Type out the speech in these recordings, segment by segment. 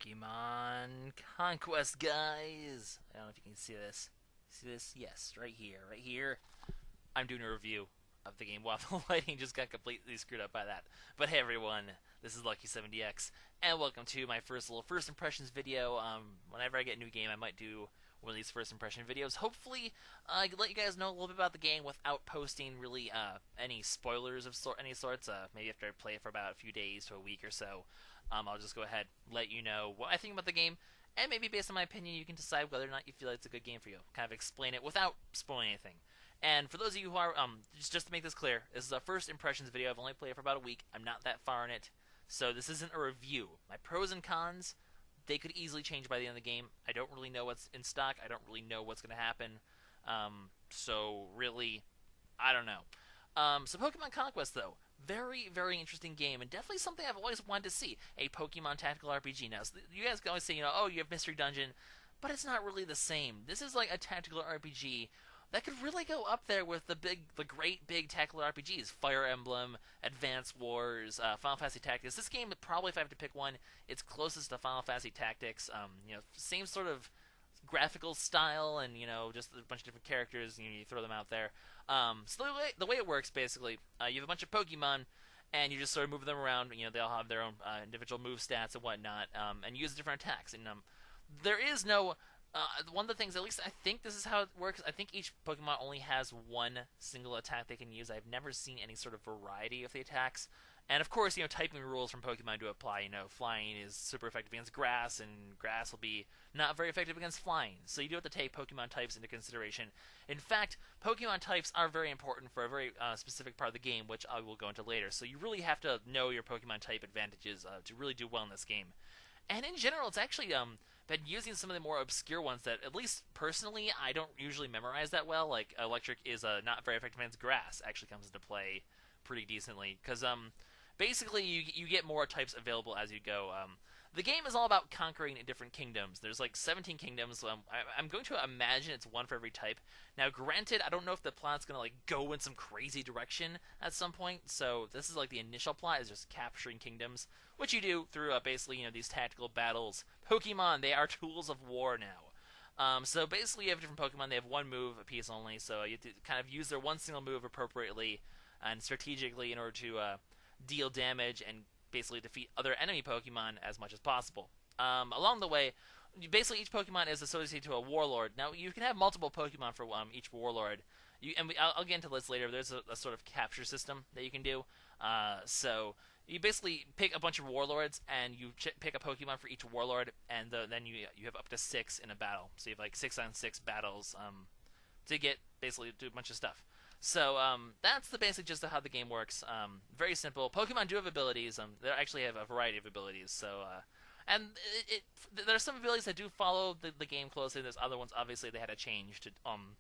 Pokemon Conquest, guys. I don't know if you can see this. See this? Yes, right here. Right here. I'm doing a review of the game. Wow, the lighting just got completely screwed up by that. But hey, everyone. This is LuckySevenDX, and welcome to my first impressions video. Whenever I get a new game, I might do one of these first impression videos. Hopefully, I can let you guys know a little bit about the game without posting really any spoilers of any sorts. Maybe after I play it for about a few days to a week or so, I'll just go ahead and let you know what I think about the game, and maybe based on my opinion, you can decide whether or not you feel like it's a good game for you. Kind of explain it without spoiling anything. And for those of you who are, just to make this clear, this is a first impressions video. I've only played it for about a week. I'm not that far in it, so this isn't a review. My pros and cons, they could easily change by the end of the game. I don't really know what's in stock. I don't really know what's going to happen. So really, I don't know. So Pokemon Conquest, though, very, very interesting game, and definitely something I've always wanted to see. A Pokemon tactical RPG. Now, so you guys can always say, oh, you have Mystery Dungeon, but it's not really the same. This is like a tactical RPG that could really go up there with the great big tactical RPGs, Fire Emblem, Advance Wars, Final Fantasy Tactics. This game, probably if I have to pick one, it's closest to Final Fantasy Tactics. Same sort of graphical style, and just a bunch of different characters. You throw them out there. So the way it works, basically, you have a bunch of Pokemon, and you just sort of move them around. They all have their own individual move stats and whatnot, and use different attacks. And there is no one of the things, at least I think this is how it works, I think each Pokemon only has one single attack they can use. I've never seen any sort of variety of the attacks. And of course, typing rules from Pokemon do apply. Flying is super effective against grass, and grass will be not very effective against flying. So you do have to take Pokemon types into consideration. In fact, Pokemon types are very important for a very specific part of the game, which I will go into later. So you really have to know your Pokemon type advantages to really do well in this game. And in general, it's actually been using some of the more obscure ones that, at least personally, I don't usually memorize that well. Like electric is not very effective against grass. Actually comes into play pretty decently because basically you get more types available as you go. The game is all about conquering different kingdoms. There's like 17 kingdoms. I'm going to imagine it's one for every type. Now, granted, I don't know if the plot's going to go in some crazy direction at some point. So this is like the initial plot is just capturing kingdoms, which you do through basically these tactical battles. Pokemon, they are tools of war now. So basically, you have different Pokemon. They have one move apiece only, so you have to kind of use their one single move appropriately and strategically in order to deal damage and basically defeat other enemy Pokemon as much as possible. Along the way, basically each Pokemon is associated to a warlord. Now, you can have multiple Pokemon for each warlord. I'll get into this later. There's a sort of capture system that you can do. So you basically pick a bunch of warlords, and you pick a Pokemon for each warlord, and then you have up to 6 in a battle. So you have like 6-on-6 battles to get basically do a bunch of stuff. So that's the basic gist of how the game works. Very simple. Pokemon do have abilities. They actually have a variety of abilities. So and there are some abilities that do follow the game closely. There's other ones, obviously, they had to change to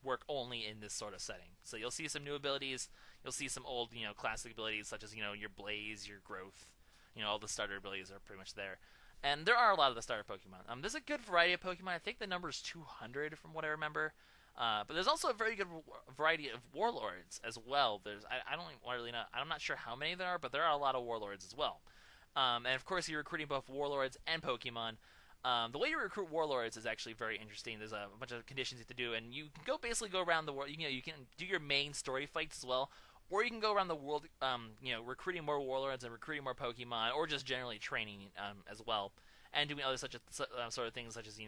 work only in this sort of setting. So you'll see some new abilities. You'll see some old, classic abilities such as your Blaze, your Growth. All the starter abilities are pretty much there. And there are a lot of the starter Pokemon. There's a good variety of Pokemon. I think the number is 200 from what I remember. But there's also a very good variety of warlords as well. I don't really know. I'm not sure how many there are, but there are a lot of warlords as well. And of course, you're recruiting both warlords and Pokemon. The way you recruit warlords is actually very interesting. There's a bunch of conditions you have to do, and you can basically go around the world. You can do your main story fights as well, or you can go around the world, recruiting more warlords and recruiting more Pokemon, or just generally training as well, and doing other sort of things such as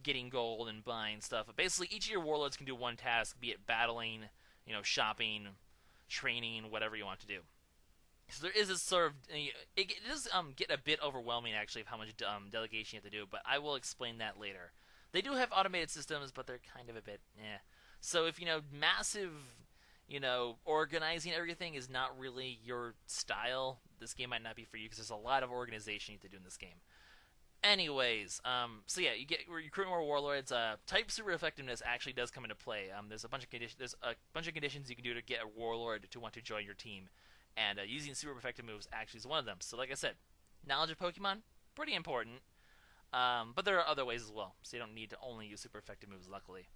getting gold and buying stuff. But basically, each of your warlords can do one task, be it battling, shopping, training, whatever you want to do. So there is this sort of it does get a bit overwhelming actually of how much delegation you have to do, but I will explain that later. They do have automated systems, but they're kind of a bit So if massive organizing everything is not really your style, this game might not be for you because there's a lot of organization you have to do in this game. Anyways, so yeah, you're recruiting more warlords. Type super effectiveness actually does come into play. There's a bunch of conditions you can do to get a warlord to want to join your team, and using super effective moves actually is one of them. So, like I said, knowledge of Pokemon pretty important, but there are other ways as well. So you don't need to only use super effective moves. Luckily,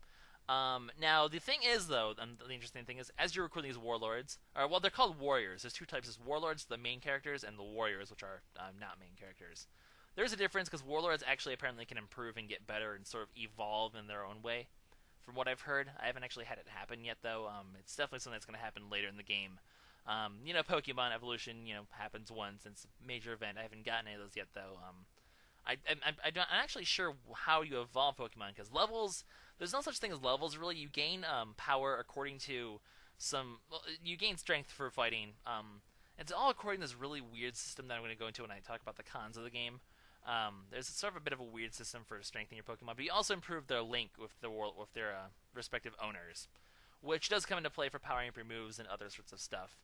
now the thing is though, the interesting thing is as you're recruiting these warlords, well, they're called warriors. There's two types: there's warlords, the main characters, and the warriors, which are not main characters. There's a difference because warlords actually apparently can improve and get better and sort of evolve in their own way. From what I've heard, I haven't actually had it happen yet though. It's definitely something that's going to happen later in the game. Pokemon evolution, happens once. It's a major event. I haven't gotten any of those yet though. I'm actually sure how you evolve Pokemon because levels. There's no such thing as levels really. You gain power according to some. Well, you gain strength for fighting. It's all according to this really weird system that I'm going to go into when I talk about the cons of the game. There's sort of a bit of a weird system for strengthening your Pokemon, but you also improve their link with their respective owners, which does come into play for powering up your moves and other sorts of stuff.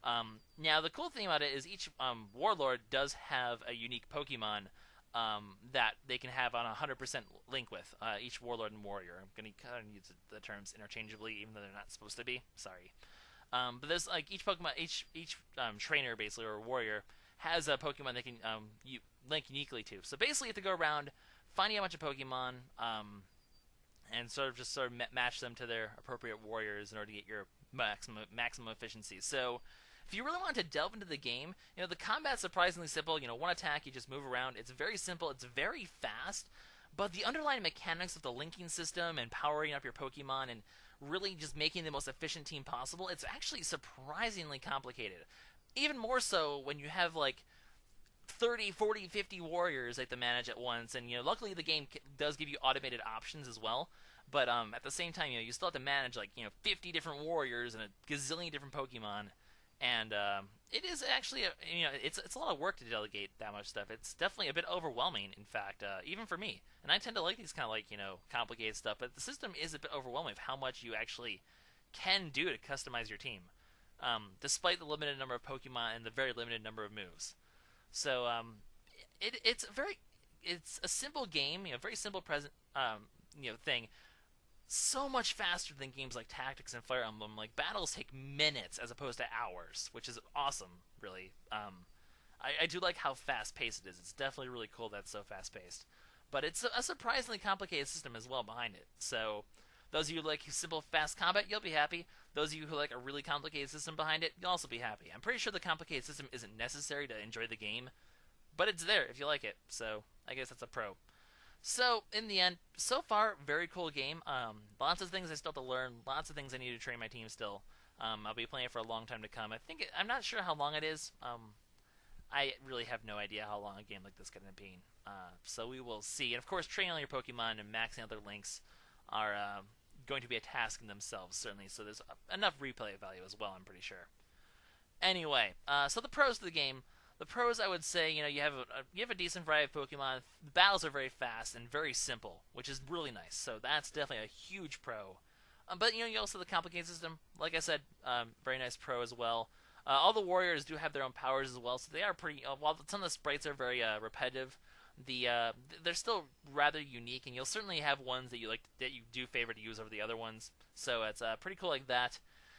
Now, the cool thing about it is each Warlord does have a unique Pokemon that they can have on a 100% link with, each Warlord and Warrior. I'm going to kind of use the terms interchangeably, even though they're not supposed to be. Sorry. But there's like each Pokemon, each trainer basically or warrior has a Pokemon they can link uniquely to. So basically, you have to go around finding a bunch of Pokemon and sort of match them to their appropriate warriors in order to get your maximum efficiency. So if you really want to delve into the game, the combat's surprisingly simple. One attack, you just move around. It's very simple. It's very fast. But the underlying mechanics of the linking system and powering up your Pokemon and really just making the most efficient team possible, it's actually surprisingly complicated. Even more so when you have like 30, 40, 50 warriors like to manage at once. And luckily the game does give you automated options as well. But at the same time, you still have to manage 50 different warriors and a gazillion different Pokemon. And it is actually it's a lot of work to delegate that much stuff. It's definitely a bit overwhelming, in fact, even for me. And I tend to like these kind of complicated stuff, but the system is a bit overwhelming of how much you actually can do to customize your team, despite the limited number of Pokemon and the very limited number of moves. So it's a simple game, very simple thing. So much faster than games like Tactics and Fire Emblem. Like, battles take minutes as opposed to hours, which is awesome, really. I do like how fast-paced it is. It's definitely really cool that it's so fast-paced. But it's a surprisingly complicated system as well behind it. So, those of you who like simple, fast combat, you'll be happy. Those of you who like a really complicated system behind it, you'll also be happy. I'm pretty sure the complicated system isn't necessary to enjoy the game, but it's there if you like it. So, I guess that's a pro. So, in the end, so far, very cool game. Lots of things I still have to learn. Lots of things I need to train my team still. I'll be playing it for a long time to come. I'm not sure how long it is. I really have no idea how long a game like this is going to be. So we will see. And of course, training all your Pokemon and maxing out their links are going to be a task in themselves, certainly. So there's enough replay value as well, I'm pretty sure. Anyway, so the pros of the game. The pros, I would say, you have a decent variety of Pokemon. The battles are very fast and very simple, which is really nice. So that's definitely a huge pro. But you also have the complicated system. Like I said, very nice pro as well. All the warriors do have their own powers as well, so they are pretty. While some of the sprites are very repetitive, they're still rather unique, and you'll certainly have ones that you do favor to use over the other ones. So it's pretty cool like that.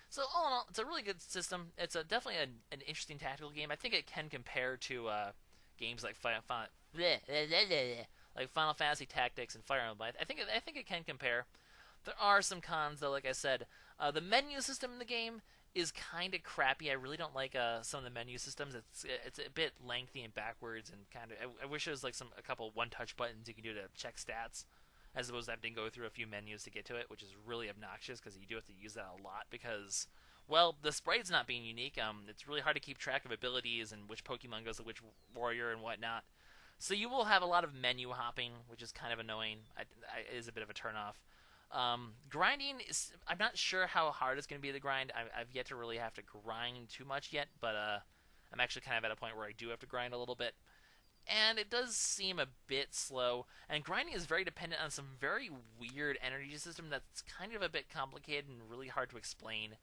So all in all, it's a really good system. It's definitely an interesting tactical game. I think it can compare to games like Final Fantasy Tactics and Fire Emblem. I think it can compare. There are some cons though. Like I said, the menu system in the game is kind of crappy. I really don't like some of the menu systems. It's a bit lengthy and backwards, and kind of. I wish there was a couple one-touch buttons you can do to check stats, as opposed to having to go through a few menus to get to it, which is really obnoxious because you do have to use that a lot because, well, the sprite's not being unique. It's really hard to keep track of abilities and which Pokemon goes to which warrior and whatnot. So you will have a lot of menu hopping, which is kind of annoying. It is a bit of a turnoff. Grinding is, I'm not sure how hard it's going to be to grind. I've yet to really have to grind too much yet, but I'm actually kind of at a point where I do have to grind a little bit. And it does seem a bit slow, and grinding is very dependent on some very weird energy system that's kind of a bit complicated and really hard to explain.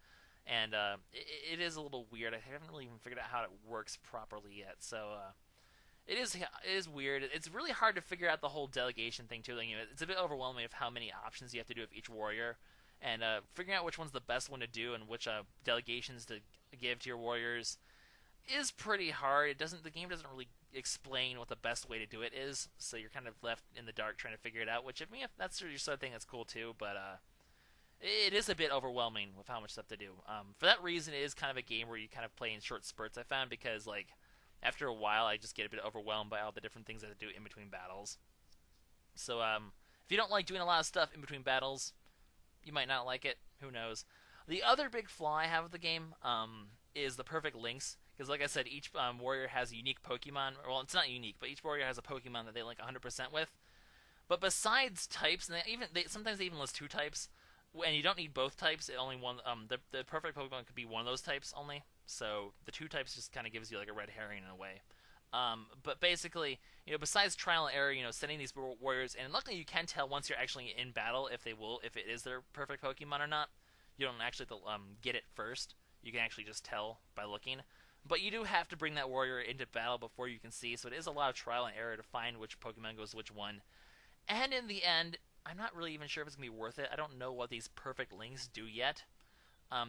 And it is a little weird. I haven't really even figured out how it works properly yet, so it is weird. It's really hard to figure out the whole delegation thing too. It's a bit overwhelming of how many options you have to do with each warrior, and figuring out which one's the best one to do and which delegations to give to your warriors is pretty hard. The game doesn't really explain what the best way to do it is, so you're kind of left in the dark trying to figure it out, which, if that's your sort of thing, that's cool too, but it is a bit overwhelming with how much stuff to do. For that reason, it is kind of a game where you kind of play in short spurts, I found, because After a while, I just get a bit overwhelmed by all the different things I have to do in between battles. So if you don't like doing a lot of stuff in between battles, you might not like it. Who knows? The other big flaw I have with the game is the perfect links. Because, like I said, each warrior has a unique Pokemon. Well, it's not unique, but each warrior has a Pokemon that they link 100% with. But besides types, and sometimes they even list two types, and you don't need both types. It only one. The perfect Pokemon could be one of those types only. So the two types just kind of gives you like a red herring in a way. But basically, besides trial and error, sending these warriors, and luckily you can tell once you're actually in battle if it is their perfect Pokemon or not. You don't actually have to get it first. You can actually just tell by looking. But you do have to bring that warrior into battle before you can see, so it is a lot of trial and error to find which Pokemon goes to which one. And in the end, I'm not really even sure if it's going to be worth it. I don't know what these perfect links do yet.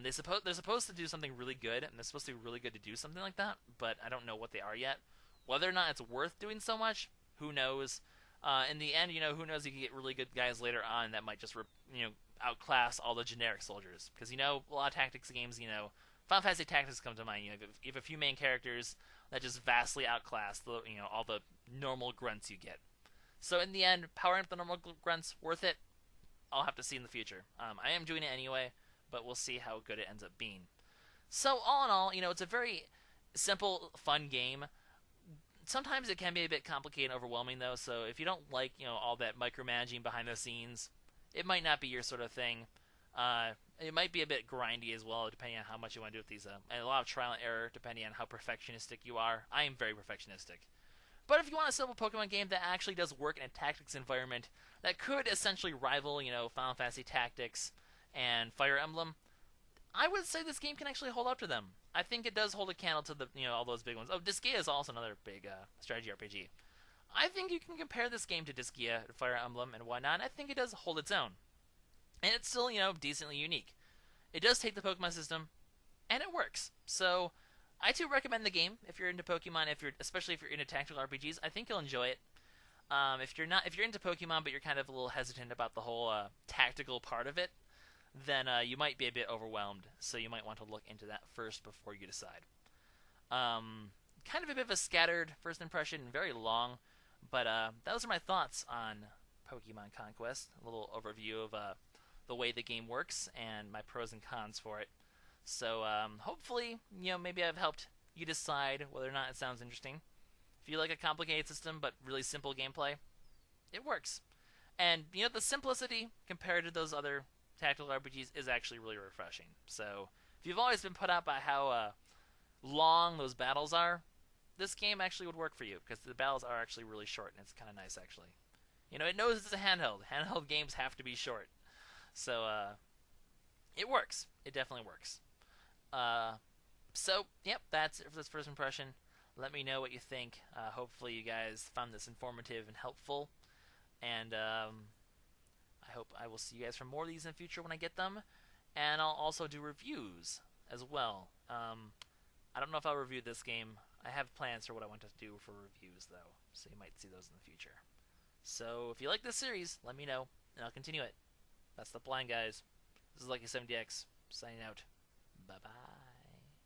They're supposed to do something really good, and they're supposed to be really good to do something like that, but I don't know what they are yet. Whether or not it's worth doing so much, who knows? In the end, who knows? You can get really good guys later on that might just, outclass all the generic soldiers. Because, a lot of tactics games, Final Fantasy Tactics come to mind. You have a few main characters that just vastly outclass all the normal grunts you get. So in the end, powering up the normal grunts, worth it? I'll have to see in the future. I am doing it anyway, but we'll see how good it ends up being. So all in all, it's a very simple, fun game. Sometimes it can be a bit complicated and overwhelming, though, so if you don't like, all that micromanaging behind the scenes, it might not be your sort of thing. It might be a bit grindy as well, depending on how much you want to do with these, and a lot of trial and error, depending on how perfectionistic you are. I am very perfectionistic. But if you want a simple Pokemon game that actually does work in a tactics environment that could essentially rival, Final Fantasy Tactics and Fire Emblem, I would say this game can actually hold up to them. I think it does hold a candle to the all those big ones. Oh, Disgaea is also another big strategy RPG. I think you can compare this game to Disgaea, Fire Emblem, and whatnot. And I think it does hold its own, and it's still decently unique. It does take the Pokemon system, and it works. So I do recommend the game if you're into Pokemon. Especially if you're into tactical RPGs, I think you'll enjoy it. If you're into Pokemon but you're kind of a little hesitant about the whole tactical part of it, then you might be a bit overwhelmed. So you might want to look into that first before you decide. Kind of a bit of a scattered first impression, very long, but those are my thoughts on Pokemon Conquest. A little overview of the way the game works and my pros and cons for it. So hopefully, maybe I've helped you decide whether or not it sounds interesting. If you like a complicated system but really simple gameplay, it works. And the simplicity compared to those other tactical RPGs is actually really refreshing. So if you've always been put out by how long those battles are, this game actually would work for you because the battles are actually really short, and it's kind of nice actually. It knows it's a handheld. Handheld games have to be short, so it works. It definitely works. So yep, that's it for this first impression. Let me know what you think. Hopefully you guys found this informative and helpful, and I hope I will see you guys for more of these in the future when I get them. And I'll also do reviews as well. I don't know if I'll review this game. I have plans for what I want to do for reviews, though, so you might see those in the future. So if you like this series, let me know, and I'll continue it. That's the plan, guys. This is LuckySevenDX, signing out. Bye-bye.